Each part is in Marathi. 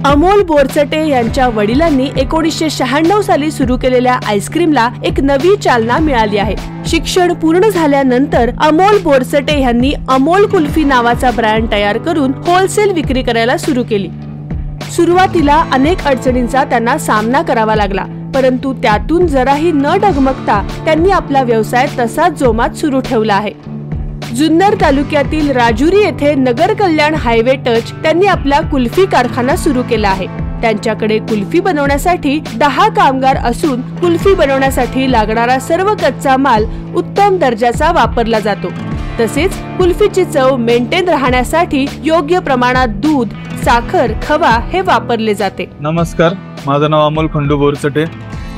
अमोल बोरचटे यांच्या वडिलांनी 1996 साली सुरू केलेल्या आईस्क्रीमला एक नवी चालना मिळाली आहे। शिक्षण पूर्ण झाल्यानंतर अमोल बोरचटे यांनी अमोल कुल्फी नावाचा ब्रँड तयार करून होलसेल विक्री करायला सुरू केली। सुरुवातीला अनेक अडचणींचा त्यांना सामना करावा लागला, परंतु त्यातून जराही न डगमगता त्यांनी आपला व्यवसाय तसाच जोमात सुरू ठेवला आहे। जुन्नर तालुक्यातील राजुरी येथे नगर कल्याण हायवे टच त्यांनी आपला कुल्फी कारखाना सुरू केला आहे। त्यांच्याकडे कुल्फी बनवण्यासाठी 10 कामगार असून कुल्फी बनवण्यासाठी लागणारा सर्व कच्चा माल उत्तम दर्जाचा वापरला जातो। तसेच कुल्फीची चव मेंटेन राहण्यासाठी योग्य प्रमाणात दूध, साखर, खवा हे वापरले जाते। नमस्कार, माझं नाव अमोल खंडू बोरचटे,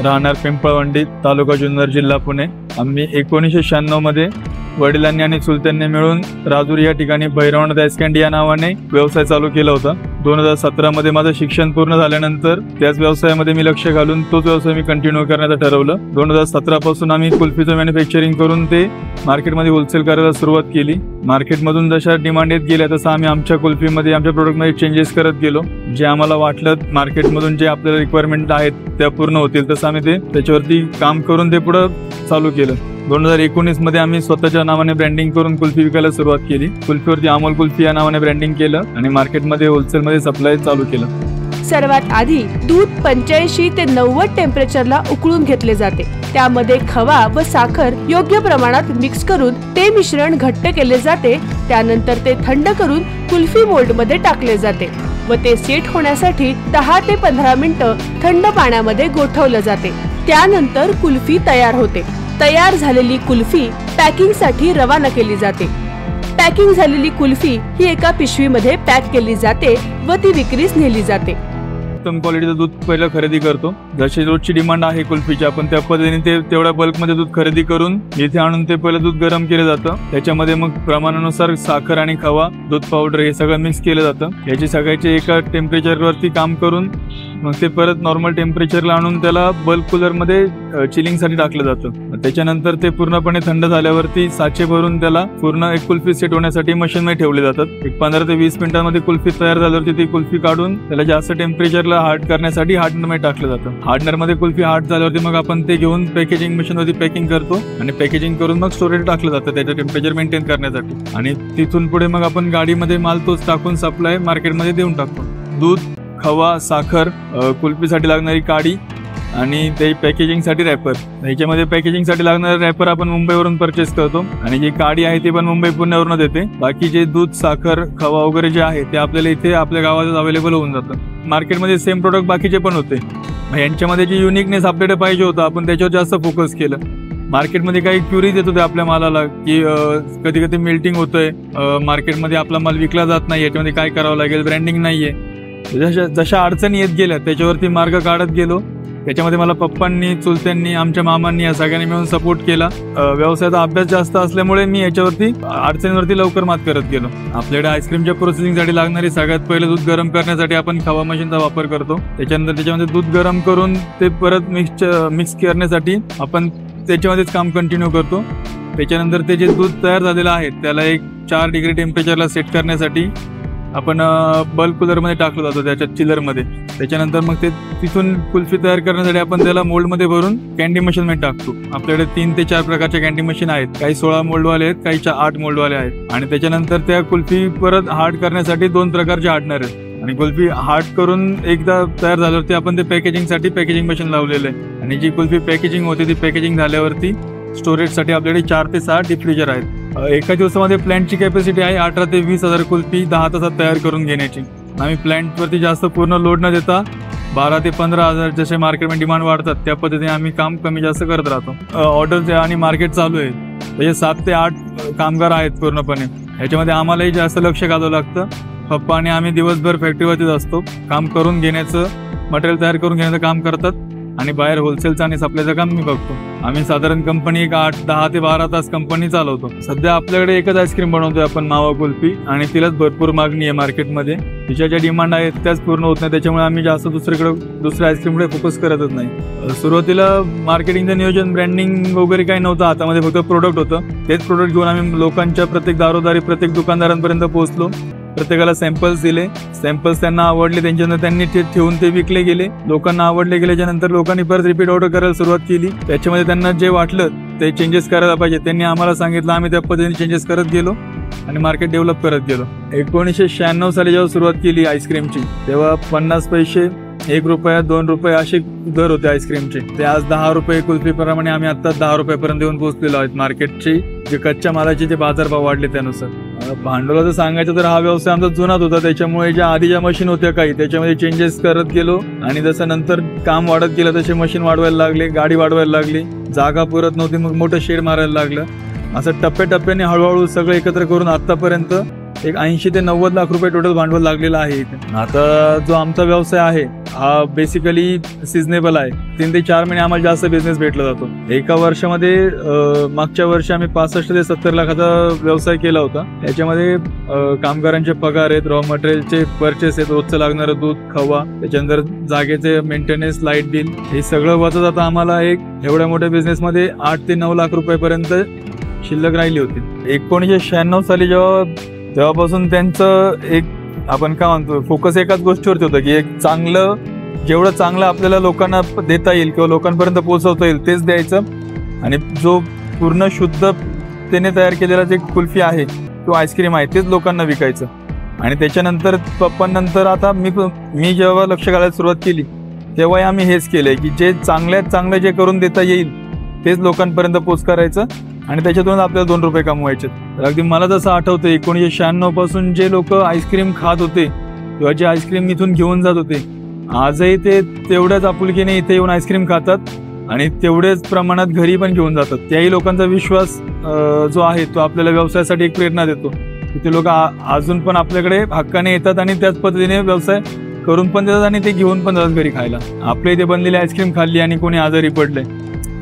राहणार पिंपळवंडी, तालुका जुन्नर, जिल्हा पुणे। आम्ही 1996 मध्ये वडिलांनी आणि चुलत्यांनी मिळून राजुरी या ठिकाणी भैरवनाथ आईस कँडी या नावाने व्यवसाय चालू केला होता। 2017 मध्ये माझं शिक्षण पूर्ण झाल्यानंतर त्याच व्यवसायामध्ये मी लक्ष घालून तोच व्यवसाय मी कंटिन्यू करण्याचं ठरवलं। 2017 पासून आम्ही कुल्फीचं मॅन्युफॅक्चरिंग करून ते मार्केटमध्ये होलसेल करायला सुरुवात केली। मार्केटमधून जशा डिमांड येत गेल्या तसं आम्ही आमच्या कुल्फीमध्ये, आमच्या प्रोडक्टमध्ये चेंजेस करत गेलो। जे आम्हाला वाटलं मार्केटमधून जे आपल्याला रिक्वायरमेंट आहेत त्या पूर्ण होतील तसं आम्ही त्याच्यावरती काम करून ते पुढे चालू केलं। 2019 मध्ये आम्ही स्वतःच्या नावाने ब्रँडिंग करून कुल्फी विकायला सुरुवात केली। कुल्फीवरती अमोल कुल्फी या नावाने ब्रँडिंग केलं आणि मार्केटमध्ये होलसेलमध्ये सप्लाय चालू केलं। सर्वात आधी दूध 85 ते 90 टेम्परेचरला उकळून घेतले जाते। त्यामध्ये खवा व साखर योग्य प्रमाणात मिक्स करून ते मिश्रण घट्ट केले जाते। त्यानंतर ते थंड करून कुल्फी मोल्ड मध्ये टाकले जाते व ते सेट होण्यासाठी 10 ते 15 मिनिटं थंड पाण्यामध्ये गोठवले जाते। त्यानंतर कुल्फी तयार होते। तयार झालेली कुल्फी पॅकिंग साठी रवाना केली जाते। पॅकिंग झालेली कुल्फी ही एका पिशवीमध्ये पॅक केली जाते व ती विक्रीस नेली जाते। उत्तम क्वालिटीचं दूध पहिलं खरेदी करतो। जशी रोजची डिमांड आहे कुल्फीची, आपण त्या पद्धतीने ते तेवढ्या बल्कमध्ये दूध खरेदी करून इथे आणून ते पहिलं दूध गरम केलं जातं। त्याच्यामध्ये मग प्रमाणानुसार साखर आणि खवा, दूध पावडर हे सगळं मिक्स केलं जातं। याची सगळ्याचे एका टेम्परेचरवरती काम करून मग ते परत नॉर्मल टेम्परेचरला आणून त्याला बल्क कूलरमध्ये चिलिंगसाठी टाकलं जातं। त्याच्यानंतर ते पूर्णपणे थंड झाल्यावरती साचे भरून त्याला पूर्ण एक कुल्फी सेट होण्यासाठी मशीनमध्ये ठेवले जातात। एक 15 ते 20 मिनिटांमध्ये कुल्फी तयार झाल्यावरती ती कुल्फी काढून त्याला जास्त टेम्परेचरला हार्ड करण्यासाठी हार्डनरमध्ये टाकलं जातं। हार्डनरमध्ये कुल्फी हार्ड झाल्यावरती मग आपण ते घेऊन पॅकेजिंग मशीनवरती पॅकिंग करतो आणि पॅकेजिंग करून मग स्टोरेज टाकलं जातं त्याचं टेम्परेचर मेंटेन करण्यासाठी। आणि तिथून पुढे मग आपण गाडीमध्ये माल तोच टाकून सप्लाय मार्केटमध्ये देऊन टाकतो। दूध, खवा, साखर, कुल्फीसाठी लागणारी काडी आणि ते पॅकेजिंगसाठी रॅपर। ह्याच्यामध्ये पॅकेजिंगसाठी लागणारे रॅपर आपण मुंबईवरून परचेस करतो आणि जी काडी आहे ती पण मुंबई पुण्यावरूनच येते। बाकी जे दूध, साखर, खवा वगैरे जे आहे ते आपल्याला इथे आपल्या गावातच अवेलेबल होऊन जातं। मार्केटमध्ये सेम प्रोडक्ट बाकीचे पण होते। यांच्यामध्ये जे युनिकनेस आपल्याकडे पाहिजे होतं आपण त्याच्यावर जास्त फोकस केलं। मार्केटमध्ये काही क्युरीज येत होते आपल्या मालाला की कधी कधी मिल्टिंग होतोय, मार्केटमध्ये आपला माल विकला जात नाही, याच्यामध्ये काय करावं लागेल, ब्रँडिंग नाहीये। जशा अडचणी येत गेल्या त्याच्यावरती मार्ग काढत गेलो। त्याच्यामध्ये मला पप्पांनी, चुलत्यांनी, आमच्या मामांनी या सगळ्यांनी मिळून सपोर्ट केला। व्यवसायाचा अभ्यास जास्त असल्यामुळे मी याच्यावरती अडचणीवरती लवकर मात करत गेलो। आपल्याकडे आईस्क्रीमच्या प्रोसेसिंगसाठी लागणारी सगळ्यात पहिलं दूध गरम करण्यासाठी आपण खवा मशीनचा वापर करतो। त्याच्यानंतर त्याच्यामध्ये दूध गरम करून ते परत मिक्स करण्यासाठी आपण त्याच्यामध्येच काम कंटिन्यू करतो। त्याच्यानंतर ते जे दूध तयार झालेलं आहे त्याला एक 4 डिग्री टेम्परेचरला सेट करण्यासाठी आपण बल्क कूलरमध्ये टाकलं जातो त्याच्या चिलरमध्ये। त्याच्यानंतर मग ते तिथून कुल्फी तयार करण्यासाठी आपण त्याला मोल्डमध्ये भरून कॅन्डी मशीनमध्ये टाकतो। आपल्याकडे 3 ते 4 प्रकारच्या कॅन्डी मशीन आहेत, काही 16 मोल्डवाले आहेत, काही 8 मोल्डवाले आहेत। आणि त्याच्यानंतर त्या कुल्फी परत हार्ड करण्यासाठी 2 प्रकारचे हार्डनर आहेत आणि कुल्फी हार्ड करून एकदा तयार झाल्यावरती आपण ते पॅकेजिंगसाठी पॅकेजिंग मशीन लावलेलं आहे। आणि जी कुल्फी पॅकेजिंग होते ती पॅकेजिंग झाल्यावरती स्टोरेजसाठी आपल्याकडे 4 ते 6 डीप फ्रीजर आहेत। एका दिवसामध्ये प्लांटची कॅपॅसिटी आहे 18 ते 20,000 कुल्फी 10 तासात तयार करून घेण्याची। आम्ही प्लांटवरती जास्त पूर्ण लोड न देता 12 ते 15,000 जसे मार्केटमध्ये डिमांड वाढतात त्या पद्धतीने आम्ही काम कमी जास्त करत राहतो। ऑर्डर आणि मार्केट चालू आहे, म्हणजे 7 ते 8 कामगार आहेत पूर्णपणे। ह्याच्यामध्ये आम्हालाही जास्त लक्ष घालावं लागतं। पप्पा आणि आम्ही दिवसभर फॅक्टरीवरतीच असतो, काम करून घेण्याचं, मटेरियल तयार करून घेण्याचं काम करतात आणि बाहेर होलसेलचं आणि सप्लायचं काम मी बघतो। आम्ही साधारण कंपनी एक 10 ते 12 तास कंपनी चालवतो। सध्या आपल्याकडे एकच आईस्क्रीम बनवतोय आपण, मावा कुल्फी, आणि तिलाच भरपूर मागणी आहे मार्केटमध्ये। तिच्या ज्या डिमांड आहेत त्याच पूर्ण होत नाही, त्याच्यामुळे आम्ही जास्त दुसऱ्या आईस्क्रीमकडे फोकस करतच नाही। सुरुवातीला मार्केटिंगचं नियोजन, ब्रँडिंग वगैरे काही नव्हतं, हातामध्ये फक्त प्रोडक्ट होतं। तेच प्रोडक्ट घेऊन आम्ही लोकांच्या प्रत्येक दारोदारी, प्रत्येक दुकानदारांपर्यंत पोहोचलो प्रत्येकाला सॅम्पल्स दिले. सॅम्पल्स त्यांना आवडले, त्यांच्यानंतर त्यांनी ते ठेवून ते विकले गेले. लोकांना आवडले गेल्याच्या नंतर लोकांनी परत रिपीट ऑर्डर करायला सुरुवात केली. त्याच्यामध्ये त्यांना जे वाटलं ते चेंजेस करायला पाहिजे त्यांनी आम्हाला सांगितलं. आम्ही त्या पद्धतीने चेंजेस करत गेलो आणि मार्केट डेव्हलप करत गेलो. 1996 साली जेव्हा सुरुवात केली आईस्क्रीमची, तेव्हा 50 पैसे, 1 रुपया, 2 रुपये असे दर होते आईस्क्रीमचे. ते आज 10 रुपये कुल्फीप्रमाणे आम्ही आता 10 रुपयापर्यंत येऊन पोहोचलेलो आहोत. मार्केटचे जे कच्च्या मालाचे जे बाजारभाव वाढले त्यानुसार. भांडवलाचं सांगायचं तर हा व्यवसाय आमचा जुनाच होता, त्याच्यामुळे ज्या आधी ज्या मशीन होत्या काही त्याच्यामध्ये चेंजेस करत गेलो आणि जसं नंतर काम वाढत गेलं तसे मशीन वाढवायला लागले, गाडी वाढवायला लागली, जागा पुरत नव्हती, मग मोठं शेड मारायला लागलं. असं टप्प्याटप्प्याने हळूहळू सगळं एकत्र करून आतापर्यंत एक 80 ते 90 लाख रुपये टोटल भांडवल लागलेलं आहे इथे. आता जो आमचा व्यवसाय आहे हा बेसिकली सिजनेबल आहे. 3 ते 4 महिने आम्हाला जास्त बिझनेस भेटला जातो. एका वर्षामध्ये मागच्या वर्षी आम्ही 65 ते 70 लाखाचा व्यवसाय केला होता. याच्यामध्ये कामगारांचे पगार आहेत, रॉ मटेरियलचे परचेस आहेत, रोजचं लागणारं दूध, खवा, त्याच्यानंतर जागेचे मेंटेनन्स, लाईट बिल, हे सगळं वाचत आता आम्हाला एक एवढ्या मोठ्या बिझनेसमध्ये 8 ते 9 लाख रुपयापर्यंत शिल्लक राहिली होती. 1996 साली तेव्हापासून त्यांचं एक आपण काय म्हणतो फोकस एकाच गोष्टीवरती होतं की एक चांगलं, जेवढं चांगलं आपल्याला लोकांना देता येईल किंवा लोकांपर्यंत पोहोचवता येईल तेच द्यायचं. आणि जो पूर्ण शुद्धतेने तयार केलेला जे कुल्फी आहे किंवा आईस्क्रीम आहे तेच लोकांना विकायचं. आणि त्याच्यानंतर पप्पांनंतर आता मी जेव्हा लक्ष घालायला सुरुवात केली तेव्हा आम्ही हेच केलंय की जे चांगल्यात चांगलं जे करून देता येईल तेच लोकांपर्यंत पोच करायचं आणि त्याच्यातून आपल्याला 2 रुपये कमवायचे. तर अगदी मला जसं आठवतं 1996 पासून जे लोक आईस्क्रीम खात होते किंवा जे आईस्क्रीम इथून घेऊन जात होते, आजही ते तेवढ्याच आपुलकीने इथे येऊन आईस्क्रीम खातात आणि तेवढ्याच प्रमाणात घरी पण घेऊन जातात. त्याही लोकांचा विश्वास जो आहे तो आपल्याला व्यवसायासाठी एक प्रेरणा देतो. ते लोक अजून पण आपल्याकडे हक्काने येतात आणि त्याच पद्धतीने व्यवसाय करून पण देतात आणि ते घेऊन पण जातात घरी खायला. आपल्या इथे बनलेली आईस्क्रीम खाल्ली आणि कोणी आजारी पडले,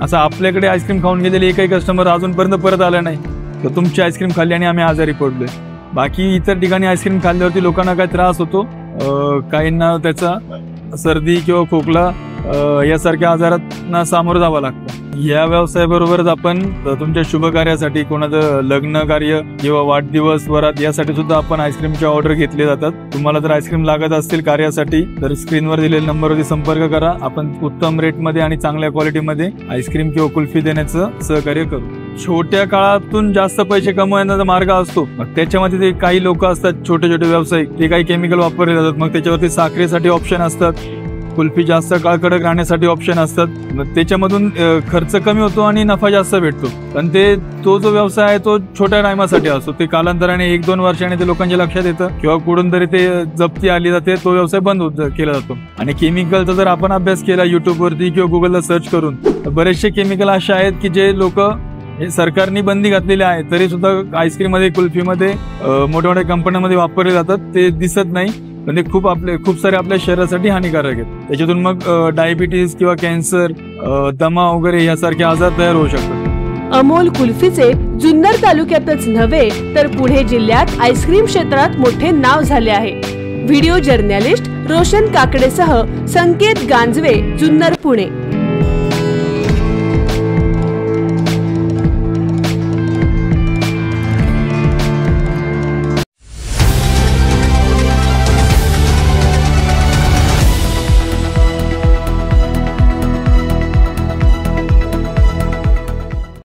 असं आपल्याकडे आईस्क्रीम खाऊन गेलेले एकही कस्टमर अजूनपर्यंत परत आला नाही तर तुमची आईस्क्रीम खाल्ली आणि आम्ही आजारी पडलोय. बाकी इतर ठिकाणी आईस्क्रीम खाल्ल्यावरती लोकांना काय त्रास होतो, काहींना त्याचा सर्दी किंवा खोकला यासारख्या आजारांना सामोरं जावं लागतं. या व्यवसायाबरोबरच आपण तुमच्या शुभ कार्यासाठी, कोणाचं लग्न कार्य किंवा वाढदिवस, वरात यासाठी सुद्धा आपण आईस्क्रीमच्या ऑर्डर घेतले जातात. तुम्हाला जर आईस्क्रीम लागत असतील कार्यासाठी तर स्क्रीनवर दिलेल्या नंबरवरती संपर्क करा. आपण उत्तम रेटमध्ये आणि चांगल्या क्वालिटीमध्ये आईस्क्रीम किंवा कुल्फी देण्याचं सहकार्य करू. छोट्या काळातून जास्त पैसे कमवण्याचा मार्ग असतो. मग त्याच्यामध्ये ते काही लोक असतात छोटे छोटे व्यावसायिक, ते काही केमिकल वापरले जातात. मग त्याच्यावरती साखरेसाठी ऑप्शन असतात, कुल्फी जास्त काळ कडक राहण्यासाठी ऑप्शन असतात. त्याच्यामधून खर्च कमी होतो आणि नफा जास्त भेटतो. पण तो जो व्यवसाय आहे तो छोट्या टायमासाठी असतो. ते कालांतराने 1-2 वर्षाने ते लोकांच्या लक्षात येतं किंवा कुठून तरी ते जप्ती आली जाते, तो व्यवसाय बंद केला जातो. आणि केमिकलचा जर आपण अभ्यास केला युट्यूबवरती किंवा गुगलला सर्च करून, तर बरेचसे केमिकल असे आहेत की जे लोक सरकारने बंदी घातलेली आहे तरी सुद्धा आईस्क्रीममध्ये, कुल्फीमध्ये, मोठ्या मोठ्या कंपन्यांमध्ये वापरले जातात. ते दिसत नाही पण ते खूप सारे आपल्या शरीरासाठी हानिकारक आहेत. त्याच्यातून मग डायबिटीज किंवा कॅन्सर, दमा वगैरे यासारखे आजार तयार होऊ शकतात. अमोल कुल्फीचे जुन्नर तालुक्यातच नव्हे तर पुणे जिल्ह्यात आईस्क्रीम क्षेत्रात मोठे नाव झाले आहे. व्हिडिओ जर्नलिस्ट रोशन काकडेसह संकेत गांजवे, जुन्नर, पुणे.